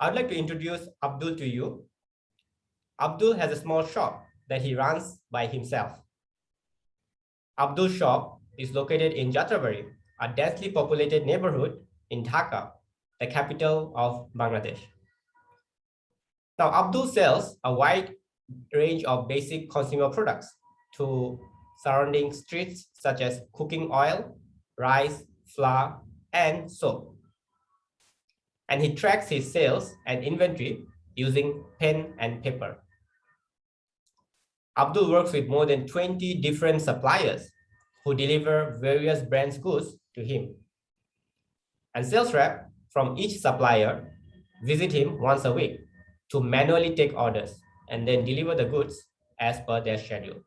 I'd like to introduce Abdul to you. Abdul has a small shop that he runs by himself. Abdul's shop is located in Jatrabari, a densely populated neighborhood in Dhaka, the capital of Bangladesh. Now, Abdul sells a wide range of basic consumer products to surrounding streets such as cooking oil, rice, flour, and soap. And he tracks his sales and inventory using pen and paper. Abdul works with more than 20 different suppliers who deliver various brands' goods to him. And sales rep from each supplier visit him once a week to manually take orders and then deliver the goods as per their schedule.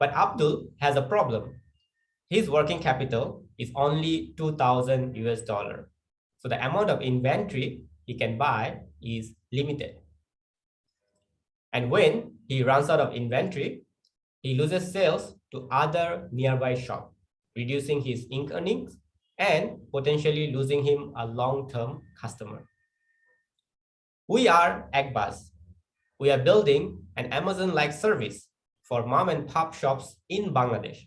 But Abdul has a problem. His working capital is only 2,000 US dollar. So the amount of inventory he can buy is limited. And when he runs out of inventory, he loses sales to other nearby shops, reducing his earnings and potentially losing him a long-term customer. We are Agbaz. We are building an Amazon-like service for mom and pop shops in Bangladesh,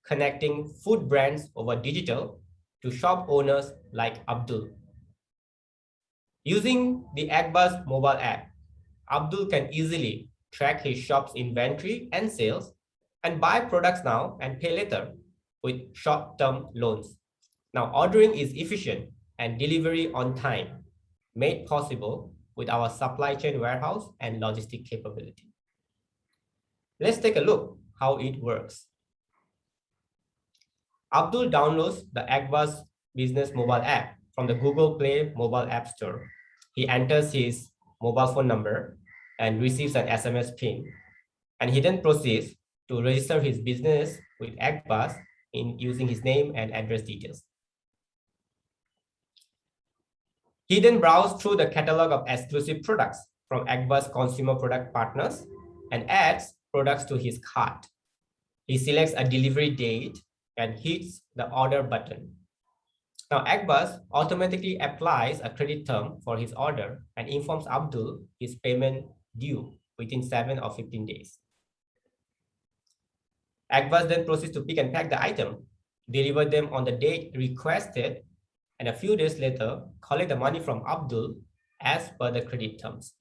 connecting food brands over digital to shop owners like Abdul. Using the Agbaz mobile app, Abdul can easily track his shop's inventory and sales and buy products now and pay later with short-term loans. Now, ordering is efficient and delivery on time, made possible with our supply chain warehouse and logistic capability. Let's take a look how it works. Abdul downloads the Agbaz Business mobile app from the Google Play mobile app store. He enters his mobile phone number and receives an SMS pin, and he then proceeds to register his business with Agbaz in using his name and address details. He then browses through the catalog of exclusive products from Agbaz consumer product partners and adds products to his cart. He selects a delivery date and hits the order button. Now, Agbaz automatically applies a credit term for his order and informs Abdul his payment due within 7 or 15 days. Agbaz then proceeds to pick and pack the item, deliver them on the date requested, and a few days later, collect the money from Abdul as per the credit terms.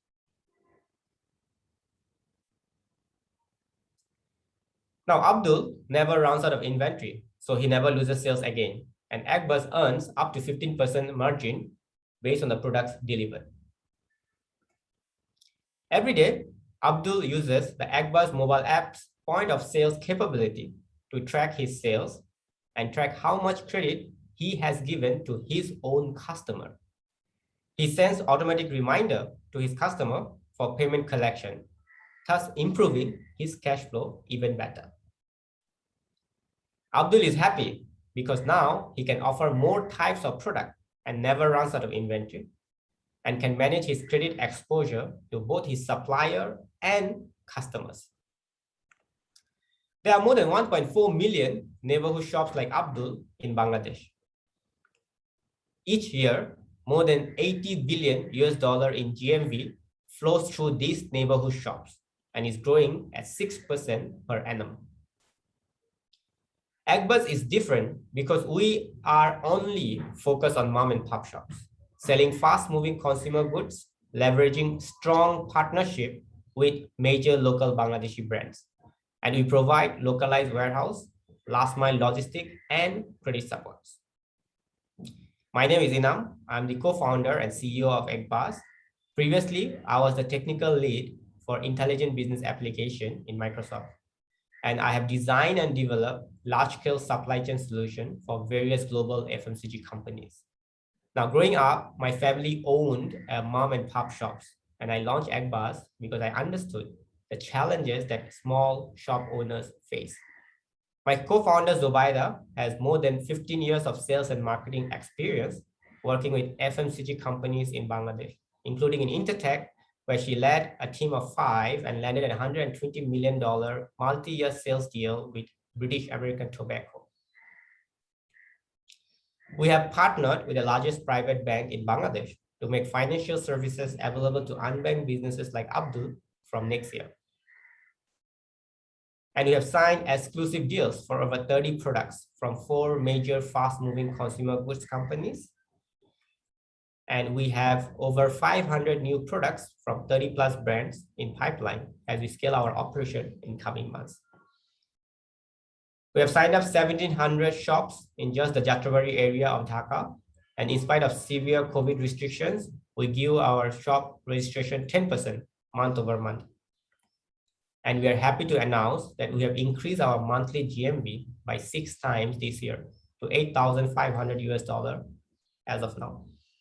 Now, Abdul never runs out of inventory, so he never loses sales again. And Agbaz earns up to 15% margin based on the products delivered. Every day, Abdul uses the Agbaz mobile app's point of sales capability to track his sales and track how much credit he has given to his own customer. He sends automatic reminder to his customer for payment collection, thus improving his cash flow even better. Abdul is happy because now he can offer more types of product and never runs out of inventory, and can manage his credit exposure to both his supplier and customers. There are more than 1.4 million neighborhood shops like Abdul in Bangladesh. Each year, more than 80 billion US dollar in GMV flows through these neighborhood shops and is growing at 6% per annum. Agbaz is different because we are only focused on mom and pop shops, selling fast-moving consumer goods, leveraging strong partnership with major local Bangladeshi brands. And we provide localized warehouse, last-mile logistic, and credit supports. My name is Inam. I'm the co-founder and CEO of Agbaz. Previously, I was the technical lead for intelligent business application in Microsoft. And I have designed and developed large-scale supply chain solutions for various global FMCG companies. Now, growing up, my family owned mom and pop shops, and I launched Agbaz because I understood the challenges that small shop owners face. My co-founder Zobaida has more than 15 years of sales and marketing experience working with FMCG companies in Bangladesh, including in Intertech, where she led a team of 5 and landed a $120 million multi-year sales deal with British American Tobacco. We have partnered with the largest private bank in Bangladesh to make financial services available to unbanked businesses like Abdul from next year. And we have signed exclusive deals for over 30 products from 4 major fast-moving consumer goods companies. And we have over 500 new products from 30 plus brands in pipeline as we scale our operation in coming months. We have signed up 1,700 shops in just the Jattabari area of Dhaka. And in spite of severe COVID restrictions, we give our shop registration 10% month over month. And we are happy to announce that we have increased our monthly GMV by 6 times this year to $8,500 as of now.